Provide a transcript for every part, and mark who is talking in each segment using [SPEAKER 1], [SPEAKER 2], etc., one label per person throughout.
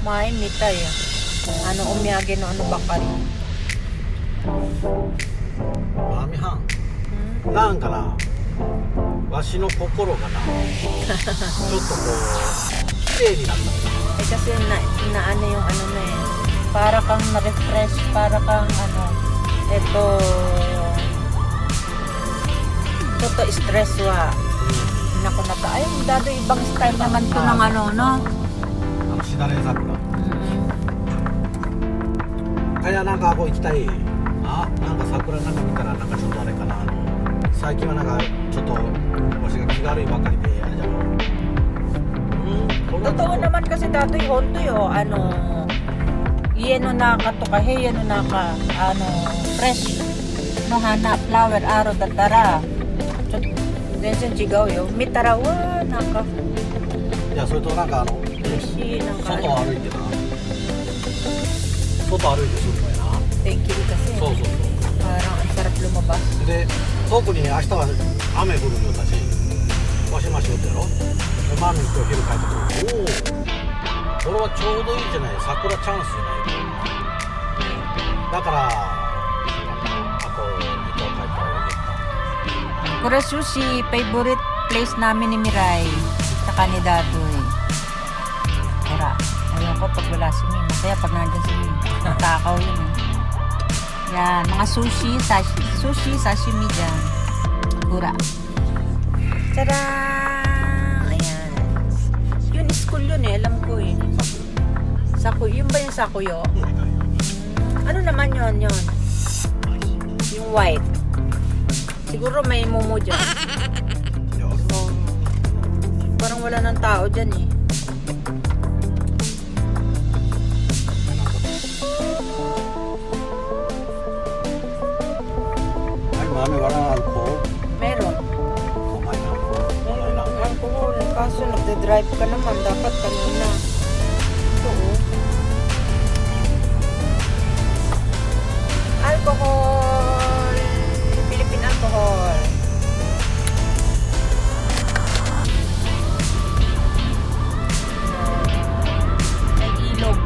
[SPEAKER 1] 前見たよ。お土産のばかり。
[SPEAKER 2] マミハンなんかな、わしの心がなちょっとこう綺麗になった。
[SPEAKER 1] Kasi na ano yung ano na eh. Para kang na-refresh, para kang stress wa. Naku na ay, dado ibang style naman to ng no?
[SPEAKER 2] しだれ桜。Kayaなんかこう行きたい。なんか桜なんか見たらなんかちょっとあれかな、最近はなんかちょっとわしが気軽いばかりであれじゃろ。
[SPEAKER 1] Totoo naman kasi dato'y honto yo, iyan no naka to kahe, yan no naka, fresh, no hana, flower, aro, datara. Densen chigaw yo, mitara, wa, naka.
[SPEAKER 2] いや、それとなんか
[SPEAKER 1] 嬉しい、なんか。
[SPEAKER 2] 外歩いてな。外歩いてするのやな。
[SPEAKER 1] Thank you kasi.
[SPEAKER 2] そうそうそう。
[SPEAKER 1] Parang ang sarap lumabas.
[SPEAKER 2] で、特に明日は雨降るよたち、わしましよってやろ。で、マミと昼帰ってくる。これはちょうどいいじゃない、桜チャンスじゃないか。だから、ako ito kahit pa ulit.
[SPEAKER 1] Kura sushi, favorite place namin ni Mirai. Saka ni Dadoy. Kura, ayaw ko pag wala si Mimi. Kaya pag nandyan si Mimi, takaw yun eh. Yan, mga sushi, sashimi dyan. Kura. Tadaan! Ayan. Yun, school yun eh, alam ko eh. Sakuyo, yun ba yung sakuyo? Ano naman yun? Yung white. Siguro may momo dyan. So, parang wala ng tao dyan eh.
[SPEAKER 2] Ay, mami, walang alcohol.
[SPEAKER 1] Meron. Meron ng alcohol. Kaso nagde-drive ka naman. Dapat kanina. Ito oh. Alcohol. Philippine alcohol. May ilog.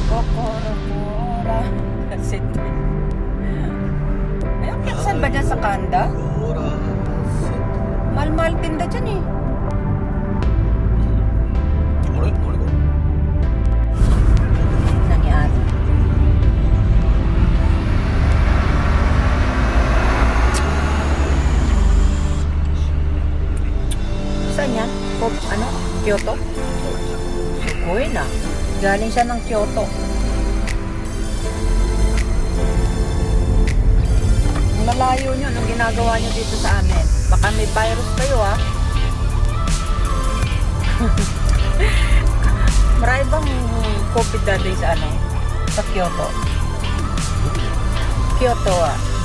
[SPEAKER 1] Kokoro-mora. Kasi ayun, saan ba dyan sa Kanda? Mahal-mahal tinda dyan eh. Nangyari. Saan yan? Kyoto? Uy na. Galing siya ng Kyoto. Ang lalayo nyo nung ginagawa nyo dito sa amin. Baka may virus kayo ha. Marami bang COVID dati sa sa Kyoto? Kyoto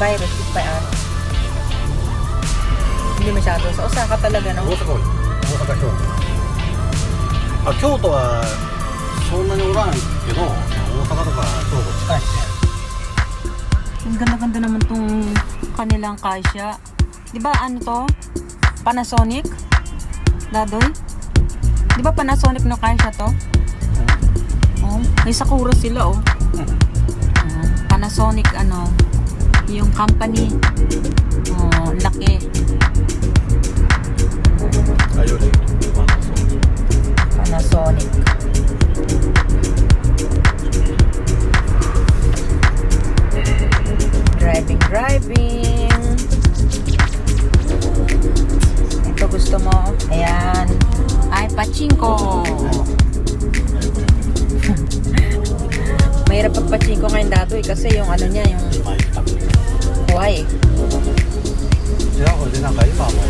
[SPEAKER 1] virus is by hindi masyado. Sa Osaka talaga no?
[SPEAKER 2] 大阪京都。京都はそんなにおらんけど、大阪とか京都近いしね。
[SPEAKER 1] Ang ganda-ganda naman tong kanilang kasya. Di ba to? Panasonic? Dadoy? Di ba Panasonic no kasya to? Oh, may Sakura sila oh. Panasonic yung company. Oh, laki.
[SPEAKER 2] Ayun eh.
[SPEAKER 1] Panasonic. Driving. Ito gusto mo? Ayan. Ay, pachinko. Mahirap pag-pachinko ngayon dato kasi yung niya, yung buhay.
[SPEAKER 2] Kaya ako din ang kayo, mama.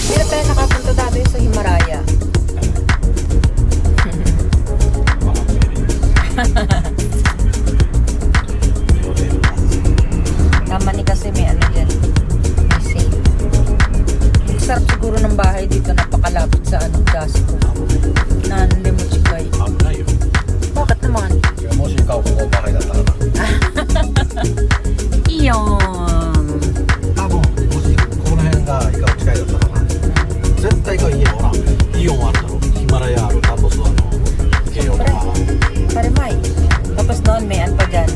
[SPEAKER 1] Hindi tayo nakapunta dato sa Himalaya. Naman ni kasi may dyan. May safe. Sarap bahay dito napakalapit sa anong gas ko. Nande mo chikay.
[SPEAKER 2] 危ないよ。
[SPEAKER 1] Bakit naman?
[SPEAKER 2] もし買うここばかりだったらな。
[SPEAKER 1] Iyon.
[SPEAKER 2] 多分もしこの辺がイカ近いだったらな。絶対イカ家ほらイオンあるだろ。ヒマラヤあるtapos慶応とか。
[SPEAKER 1] Parimay. Tapos noon may ano pa dyan.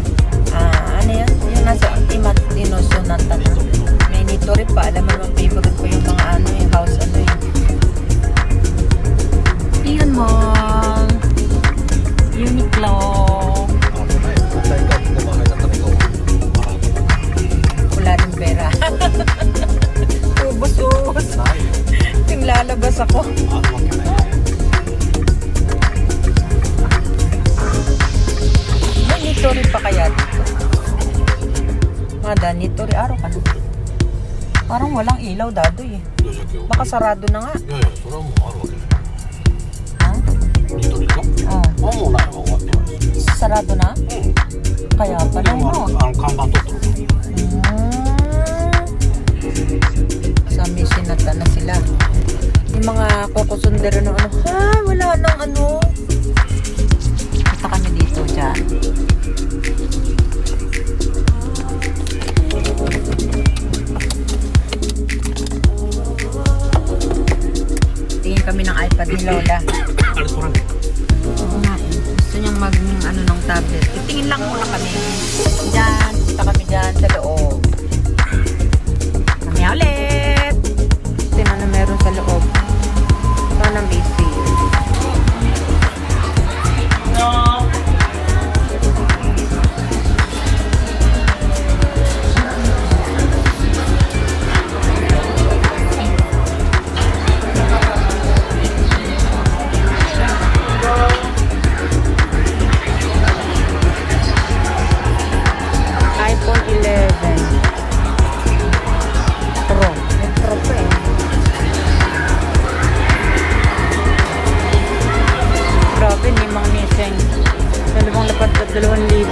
[SPEAKER 1] Ano yan? Yung nasa Ultimate Dinusunatan na. May Nitori pa. Alam mo naman favorite ko yung mga ano yung house ano yun. Iyon mo. Uniqlo.
[SPEAKER 2] 危ない。絶対イカここばかりだったらイカを笑うとか。
[SPEAKER 1] Wala rin pera. Ubus-ubus.
[SPEAKER 2] ないよ。
[SPEAKER 1] Yung lalabas ako.
[SPEAKER 2] あるわけないね。
[SPEAKER 1] May Nitori pa kaya dito? Mada, Nitori araw ka na. Parang walang ilaw dado eh.
[SPEAKER 2] どうしよう今日。
[SPEAKER 1] Baka sarado na nga.
[SPEAKER 2] いやいやそれはもうあるわけない。
[SPEAKER 1] Ha?
[SPEAKER 2] ニトリと。
[SPEAKER 1] Oh,
[SPEAKER 2] あもうないわ終わってます。
[SPEAKER 1] sarado na?
[SPEAKER 2] うん。
[SPEAKER 1] Kaya
[SPEAKER 2] で
[SPEAKER 1] pala
[SPEAKER 2] も
[SPEAKER 1] no.
[SPEAKER 2] 看板取ってる。
[SPEAKER 1] Sa Mishinata na sila. Yung mga kukusundero na ano, ha, wala nang ano. Kita kami dito dyan. Tingin kami ng iPad ni Lola.
[SPEAKER 2] Alis ko rin.
[SPEAKER 1] Oo nga eh. Gusto niyang mag ano ng tablet. Tingin lang muna kami. Diyan, punta kami dyan sa loob. Kami ulit. Tingnan na meron sa loob. Sana busy. iPhone 11 Pro. May Pro pa eh. Grabe, ni Mang Niseng. Dalawang lapad at 2,000 eh.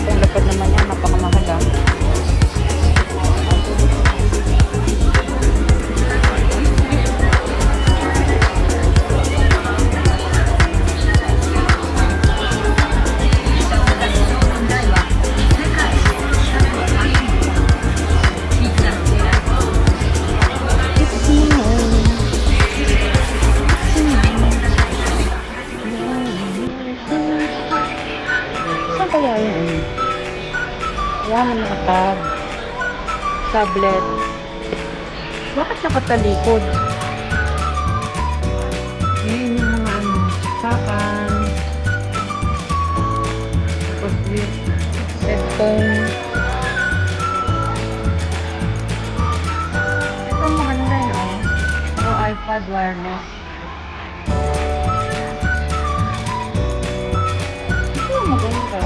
[SPEAKER 1] 10 lapad naman yan. Napakamahal ah. Saan kaya yun? Wala naman nakatab. Tablet. Bakit nakatalikod? Yun yung mga ano, sakan. Tapos yung headphone. Ito maganda yun, oh. Pero iPad wireless. Ito maganda.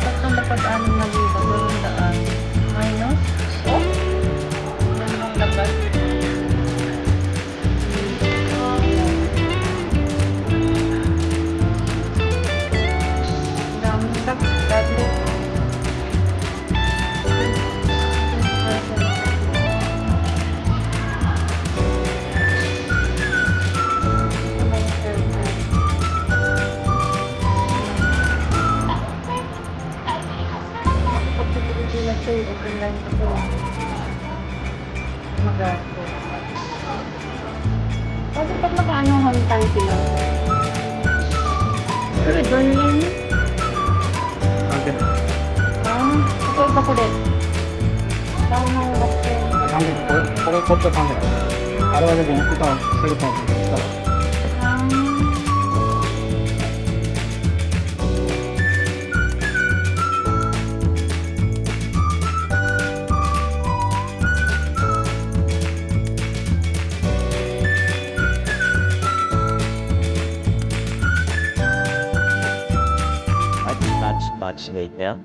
[SPEAKER 1] Tatlong dapat 6,000 200 minus oh? Dalawang dapat daming tablet. Open line ko. Magasto. Kasi pag nakaano home time sila. Pero doon yan. Ito iba ko din. Tawag ng doctor.
[SPEAKER 2] これ取った関係あれはでも歌をしてるかもしれない。
[SPEAKER 3] Much later.